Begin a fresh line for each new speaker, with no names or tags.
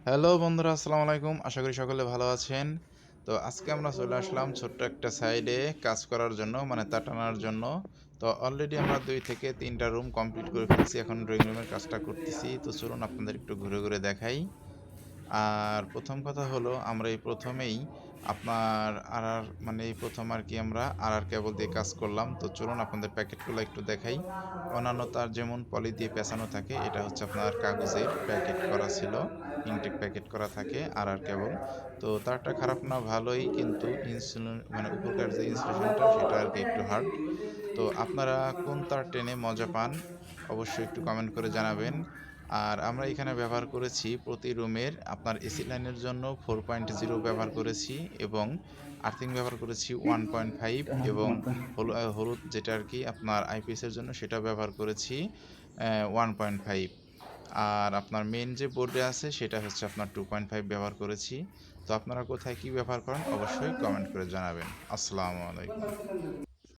Hello বন্ধুরা, আসসালামু আলাইকুম। আশা করি সকলে ভালো আছেন। তো আজকে আমরা চলে আসলাম ছোট্ট একটা সাইডে কাজ করার জন্য, মানে তার টানার জন্য। তো অলরেডি আমরা ২ থেকে ৩ টা রুম কমপ্লিট করে ফেলছি। এখন ড্রয়িং রুমের কাজটা করতেছি। তো চলুন আপনাদের একটু ঘুরে, ঘুরে দেখাই। আর ১ম কথা হলো আমরা এই ১ম এই আপনার মানে এই ১ম আরকি আমরা কেবল দিয়ে কাজ করলাম। তো চলুন আপনাদের প্যাকেটগুলো একটু দেখাই। অন্যান্য তার যেমন পলি দিয়ে পেঁচানো থাকে, এটা হচ্ছে আপনার কাগজের প্যাকেট করা ছিল। ইনটেক প্যাকেট করা থাকে কেবল। তো তারটা খারাপ না, ভালোই, কিন্তু মানে উপরকার যে ইনসুলেশনটা সেটা আরকি একটু হার্ড। তো আপনারা কোন তার টেনে মজা পান? অবশ্যই একটু কমেন্ট করে জানাবেন। আর আমরা এখানে ব্যবহার করেছি প্রতি রুমের আপনার এসি লাইনের জন্য 4.0 ব্যবহার করেছি এবং আর্থিং ব্যবহার করেছি 1.5 এবং হলুদ যেটা আরকি আপনার আইপিএস এর জন্য সেটা ব্যবহার করেছি 1.5। আর আপনার মেইন যে বোর্ডে আছে সেটা হচ্ছে আপনার 2.5 ব্যবহার করেছি। তো আপনারা কোথায় কি ব্যবহার করেন অবশ্যই কমেন্ট করে জানাবেন। আসসালামু আলাইকুম।